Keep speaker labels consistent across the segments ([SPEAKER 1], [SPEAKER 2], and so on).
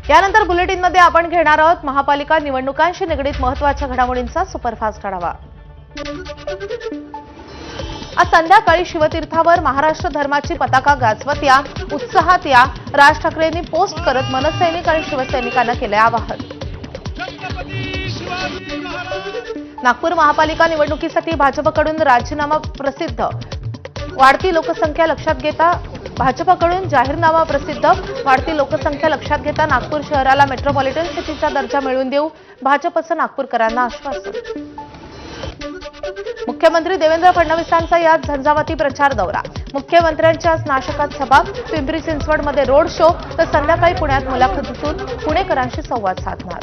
[SPEAKER 1] यानंतर बुलेटिनमध्ये आपण घेणार आहोत महापालिका निवडणुकांशी निगडीत महत्त्वाच्या घडामोडींचा सुपरफास्ट आढावा। आज संध्याकाळी शिवतीर्थावर महाराष्ट्र धर्माची पताका गाजवत या, उत्साहात या, राज ठाकरेंनी पोस्ट करत मनसैनिक आणि शिवसैनिकांना केले आवाहन। नागपूर महापालिका निवडणुकीसाठी भाजपकडून राजीनामा प्रसिद्ध, वाढती लोकसंख्या लक्षात घेता भाजपकडून जाहीरनामा प्रसिद्ध, वाढती लोकसंख्या लक्षात घेता नागपूर शहराला मेट्रोपॉलिटन सिटीचा दर्जा मिळवून देऊ, भाजपचं नागपूरकरांना आश्वासन। मुख्यमंत्री देवेंद्र फडणवीसांचा या झंझावाती प्रचार दौरा, मुख्यमंत्र्यांच्या नाशकात सभा, पिंपरी चिंचवडमध्ये रोड शो, तर संध्याकाळी पुण्यात मुलाखतीतून पुणेकरांशी संवाद साधणार।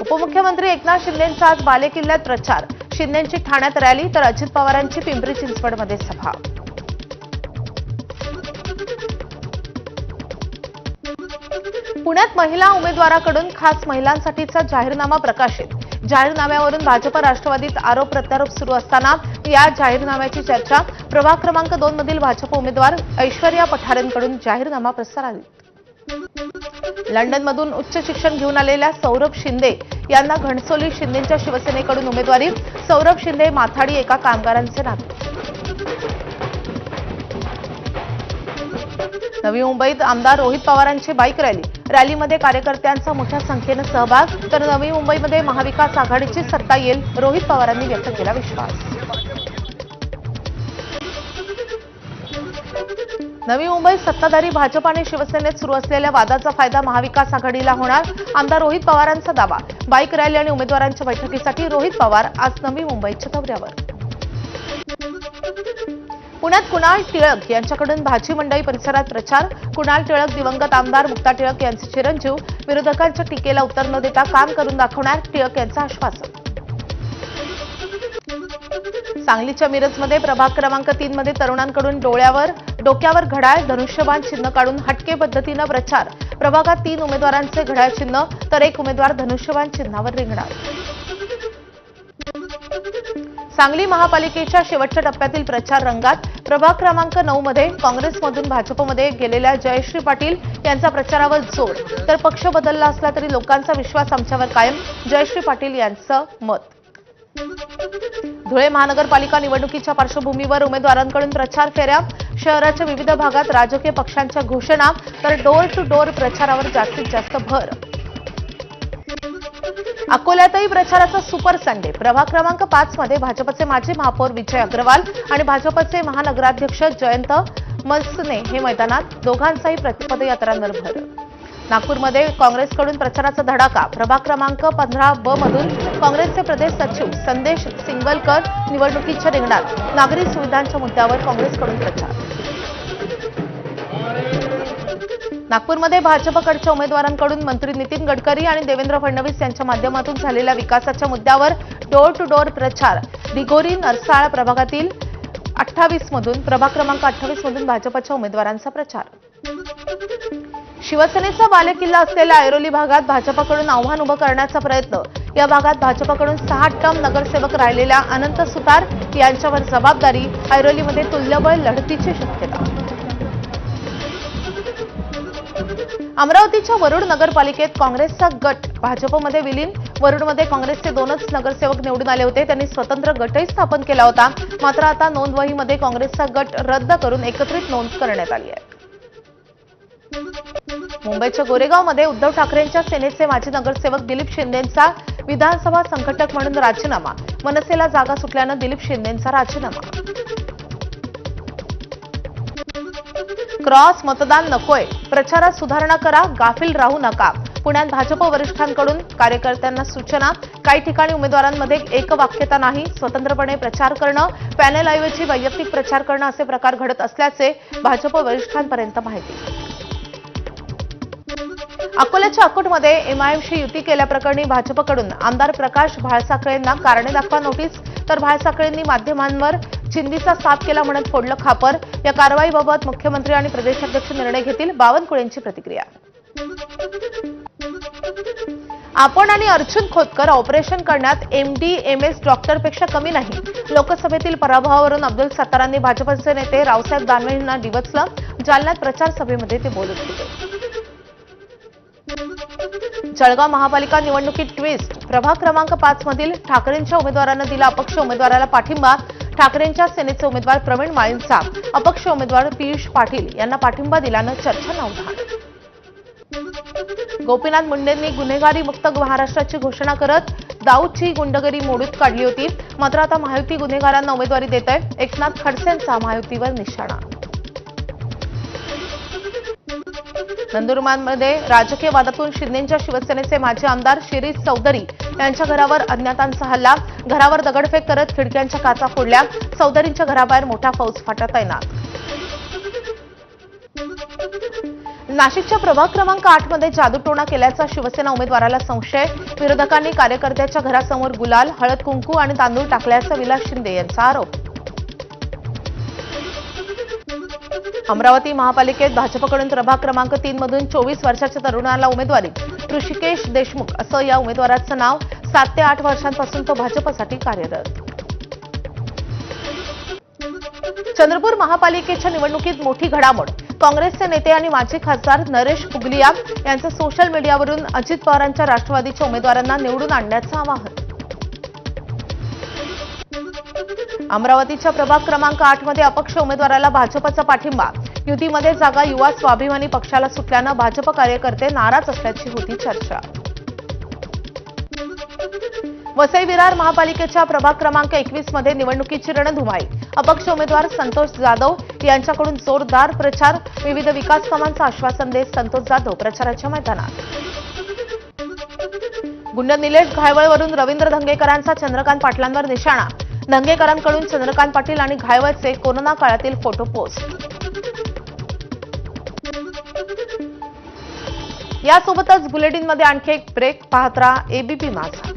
[SPEAKER 1] उपमुख्यमंत्री एकनाथ शिंदेंचा आज बालेकिल्ल्यात प्रचार, शिंदेंची ठाण्यात रॅली, तर अजित पवारांची पिंपरी चिंचवडमध्ये सभा। पुण्यात महिला उमेदवाराकडून खास महिलांसाठीचा जाहीरनामा प्रकाशित, जाहीरनाम्यावरून भाजप राष्ट्रवादीत आरोप प्रत्यारोप सुरू असताना या जाहीरनाम्याची चर्चा, प्रभाग क्रमांक 2 मधील भाजप उमेदवार ऐश्वर्या पठारेंकडून जाहीरनामा प्रसारित। लंडनमधून उच्च शिक्षण घेऊन आलेल्या सौरभ शिंदे यांना घणसोली शिंदेंच्या शिवसेनेकडून उमेदवारी, सौरभ शिंदे माथाडी एका कामगारांचे नाते। नवी मुंबईत आमदार रोहित पवारांची बाईक रॅली, रॅलीमध्ये कार्यकर्त्यांचा मोठ्या संख्येने सहभाग, तर नवी मुंबईमध्ये महाविकास आघाडीची सत्ता येईल, रोहित पवारांनी व्यक्त केला विश्वास। नवी मुंबईत सत्ताधारी भाजप आणि शिवसेनेत सुरू असलेल्या वादाचा फायदा महाविकास आघाडीला होणार, आमदार रोहित पवारांचा दावा। बाईक रॅली आणि उमेदवारांच्या बैठकीसाठी रोहित पवार आज नवी मुंबईच्या दौऱ्यावर। पुण्यात कुणाल टिळक यांच्याकडून भाजी मंडई परिसरात प्रचार, कुणाल टिळक दिवंगत आमदार मुक्ता टिळक यांचे चिरंजीव, विरोधकांच्या टीकेला उत्तर न देता काम करून दाखवणार, टिळक यांचं आश्वासन। सांगलीच्या मिरजमध्ये प्रभाग क्रमांक 3 मध्ये तरुणांकडून डोक्यावर घड्याळ, धनुष्यबाण चिन्ह काढून हटके पद्धतीनं प्रचार, प्रभागात 3 उमेदवारांचे घड्याळ चिन्ह, तर 1 उमेदवार धनुष्यबाण चिन्हावर रिंगणार। सांगली महापालिकेच्या शेवटच्या टप्प्यातील प्रचार रंगात, प्रभाग क्रमांक 9 मध्ये काँग्रेसमधून भाजपमध्ये गेलेल्या जयश्री पाटील यांचा प्रचारावर जोर, तर पक्ष बदलला असला तरी लोकांचा विश्वास आमच्यावर कायम, जयश्री पाटील यांचं मत। धुळे महानगरपालिका निवडणुकीच्या पार्श्वभूमीवर उमेदवारांकडून प्रचार फेऱ्या, शहराच्या विविध भागात राजकीय पक्षांच्या घोषणा, तर डोर टू डोर प्रचारावर जास्तीत जास्त भर। अकोल्यातही प्रचाराचा सुपर संडे, प्रभाग क्रमांक 5 मध्ये भाजपचे माजी महापौर विजय अग्रवाल आणि भाजपचे महानगराध्यक्ष जयंत मलसने हे मैदानात, दोघांचाही पदयात्रांवर भर। नागपूरमध्ये काँग्रेसकडून प्रचाराचा धडाका, प्रभाग क्रमांक 15 मधून काँग्रेसचे प्रदेश सचिव संदेश सिंगलकर निवडणुकीच्या रिंगणात, नागरी सुविधांच्या मुद्द्यावर काँग्रेसकडून प्रचार। नागपूरमध्ये भाजपकडच्या उमेदवारांकडून मंत्री नितीन गडकरी आणि देवेंद्र फडणवीस यांच्या माध्यमातून झालेल्या विकासाच्या मुद्द्यावर डोर टू डोर प्रचार, दिघोरी नरसाळ प्रभागातील 28 मधून, प्रभाग क्रमांक 28 मधून भाजपच्या उमेदवारांचा प्रचार। शिवसेनेचा बालेकिल्ला असलेल्या ऐरोली भागात भाजपकडून आव्हान उभं करण्याचा प्रयत्न, या भागात भाजपकडून 6 टर्म नगरसेवक राहिलेल्या अनंत सुतार यांच्यावर जबाबदारी, ऐरोलीमध्ये तुल्यबळ लढतीची शक्यता। अमरावतीच्या वरुड नगरपालिकेत काँग्रेसचा गट भाजपमध्ये विलीन, वरुडमध्ये काँग्रेसचे 2च नगरसेवक निवडून आले होते, त्यांनी स्वतंत्र गटही स्थापन केला होता, मात्र आता नोंदवहीमध्ये काँग्रेसचा गट रद्द करून एकत्रित नोंद करण्यात आली आहे। मुंबईच्या गोरेगावमध्ये उद्धव ठाकरेंच्या सेनेचे माजी नगरसेवक दिलीप शिंदेंचा विधानसभा संघटक म्हणून राजीनामा, मनसेला जागा सुटल्यानं दिलीप शिंदेंचा राजीनामा। क्रॉस मतदान नकोय, प्रचारात सुधारणा करा, गाफील राहू नका, पुण्यात भाजप वरिष्ठांकडून कार्यकर्त्यांना सूचना, काही ठिकाणी उमेदवारांमध्ये एकवाक्यता नाही, स्वतंत्रपणे प्रचार करणं, पॅनेलऐवजी वैयक्तिक प्रचार करणं असे प्रकार घडत असल्याचे भाजप वरिष्ठांपर्यंत माहिती। अकोल्याच्या अकोटमध्ये एमआयएमशी युती केल्याप्रकरणी भाजपकडून आमदार प्रकाश भाळसाखळेंना कारणे दाखवा नोटीस, तर भाळसाखळेंनी माध्यमांवर चिंधीचा साप केला म्हणत फोडलं खापर, या कारवाईबाबत मुख्यमंत्री आणि प्रदेशाध्यक्ष निर्णय घेतील, बावनकुळेंची प्रतिक्रिया। आपण आणि अर्जुन खोतकर ऑपरेशन करण्यात एमडी-एमएस डॉक्टरपेक्षा कमी नाही, लोकसभेतील पराभवावरून अब्दुल सत्तारांनी भाजपचे नेते रावसाहेब दानवे यांना डिवचलं, जालन्यात प्रचार सभेमध्ये ते बोलत होते। जळगाव महापालिका निवडणुकीत ट्विस्ट. प्रभाग क्रमांक 5 मधील ठाकरेंच्या उमेदवारांना दिला अपक्ष उमेदवाराला पाठिंबा. ठाकरेंच्या सेनेचे उमेदवार प्रवीण माळींचा अपक्ष उमेदवार पियुष पाटील यांना पाठिंबा दिल्यानं चर्चा उधाण. गोपीनाथ मुंडेंनी गुन्हेगारी मुक्त महाराष्ट्राची घोषणा करत दाऊदची गुंडगिरी मोडीत काढली होती. मात्र आता महायुती गुन्हेगारांना उमेदवारी देत आहे. एकनाथ खडसेंचा महायुतीवर निशाणा. नंदुरबारमध्ये राजकीय वादातून शिंदेच्या शिवसेनेचे माजी आमदार शिरीष चौधरी यांच्या घरावर अज्ञातांचा हल्ला. घरावर दगडफेक करत खिडक्यांच्या काचा फोडल्या. चौधरींच्या घराबाहेर मोठा फौजफाटा तैनात. नाशिकच्या प्रभाग क्रमांक 8 मध्ये जादूटोणा केल्याचा शिवसेना उमेदवाराला संशय. विरोधकांनी कार्यकर्त्याच्या घरासमोर गुलाल, हळद कुंकू आणि तांदूळ टाकल्याचा विलास शिंदे यांचा आरोप. अमरावती महापालिकेत भाजपकडून प्रभाग क्रमांक 3 मधून 24 वर्षाच्या तरुणाला उमेदवारी. ऋषिकेश देशमुख असं या उमेदवाराचं नाव. 7 ते 8 वर्षांपासून तो भाजपसाठी कार्यरत. चंद्रपूर महापालिकेच्या निवडणुकीत मोठी घडामोड. काँग्रेसचे नेते आणि माजी खासदार नरेश पुगलिया यांचं सोशल मीडियावरून अजित पवारांच्या राष्ट्रवादीच्या उमेदवारांना निवडून आणण्याचं आवाहन. अमरावतीच्या प्रभाग क्रमांक 8 मध्ये अपक्ष उमेदवाराला भाजपचा पाठिंबा. युतीमध्ये जागा युवा स्वाभिमानी पक्षाला सुटल्यानं भाजप कार्यकर्ते नाराज असल्याची होती चर्चा. वसई विरार महापालिकेच्या प्रभाग क्रमांक 21 मध्ये निवडणुकीची रणधुमाळी. अपक्ष उमेदवार संतोष जाधव यांच्याकडून जोरदार प्रचार. विविध विकास कामांचं आश्वासन देत संतोष जाधव प्रचाराच्या मैदानात. गुंड निलेश घायवळवरून रवींद्र धंगेकरांचा चंद्रकांत पाटलांवर निशाणा. धंगेकरांकडून चंद्रकांत पाटील आणि घायवळचे कोरोना काळातील फोटो पोस्ट. यासोबतच बुलेटिनमध्ये आणखी एक ब्रेक. पाहत राहा एबीपी माझा.